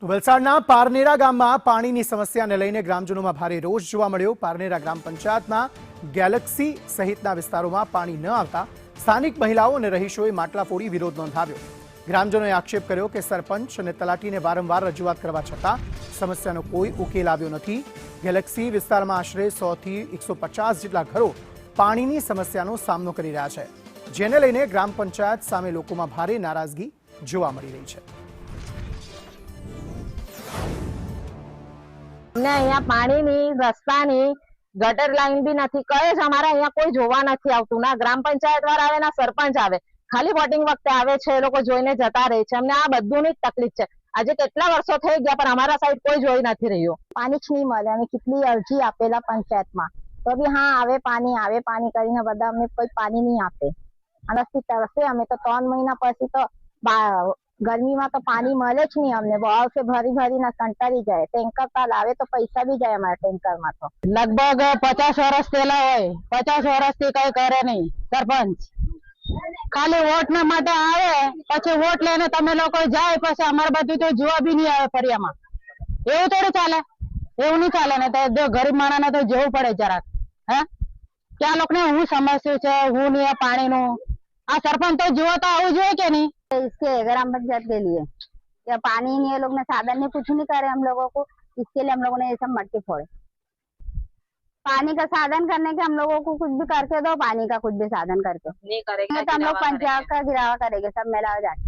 વલસાડના પારનેરા ગામમાં પાણીની સમસ્યાને લઈને ગ્રામજનોમાં ભારે રોષ જોવા મળ્યો। પારનેરા ગ્રામ પંચાયતના ગેલેક્સી સહિતના વિસ્તારોમાં પાણી ન આવતા સ્થાનિક મહિલાઓ અને રહીશોએ માટલા ફોડી વિરોધ નોંધાવ્યો। ગ્રામજનોએ આક્ષેપ કર્યો કે સરપંચ અને તલાટીને વારંવાર રજૂઆત કરવા છતાં સમસ્યાનો કોઈ ઉકેલ આવ્યો નથી। ગેલેક્સી વિસ્તારમાં આશરે 100 થી 150 જેટલા ઘરો પાણીની સમસ્યાનો સામનો કરી રહ્યા છે, જેને લઈને ગ્રામ પંચાયત સામે લોકોમાં ભારે નારાજગી જોવા મળી રહી છે। અમને અહીંયા પાણીની રસ્તાની ગટર લાઈન બી નથી, કઈ જ અમારે અહીંયા કોઈ જોવા નથી આવતું। ના ગ્રામ પંચાયત વાળા આવે ના સરપંચ આવે, ખાલી વોટિંગ વખતે આવે છે, એ લોકો જોઈને જતા રહે છે। અમને આ બધુંની જ તકલીફ છે। આજે કેટલા વર્ષો થઈ ગયા પણ અમારા સાઈડ કોઈ જોઈ નથી રહ્યો। પાણી જ નહીં મળે। અમે કેટલી અરજી આપેલા પંચાયતમાં તો બી હા આવે પાણી કરીને બધા અમને કોઈ પાણી નહીં આપે। આનાથી તરસે અમે તો 3 મહિના પછી તો ગરમીમાં તો પાણી મળે જ નહીં અમને। બહાર से ભરીને કંટાળી જાય। ટેન્કર પર લાવે તો પૈસા બી જાય અમારા ટેન્કરમાં તો। લગભગ 50 વર્ષ પહેલા હોય, 50 વર્ષથી કઈ કરે નહીં સરપંચ। ખાલી વોટ ના માટે આવે, પછી વોટ લઈને તમે લોકો જાય, પછી અમારે બધું તો જોવા બી નહીં આવે ફરિયામાં। એવું થોડું ચાલે? એવું નહીં ચાલે ને। તો ગરીબ માણસને તો જોવું પડે જરાક। હે ક્યાં લોકોને હું સમસ્યા છે, હું નહીં પાણીનું? આ સરપંચ તો જોવા તો આવું જોઈએ કે નહીં? इसके ग्राम पंचायत के लिए या पानी नहीं, ये लोग ने साधन नहीं, कुछ नहीं करे हम लोगों को। इसके लिए हम लोगों ने ये सब मट्टी फोड़े। पानी का साधन करने के हम लोगों को कुछ भी करके दो, पानी का कुछ भी साधन करके नहीं करेंगे तो हम लोग पंचायत का गिरावा करेंगे सब मिला जाके।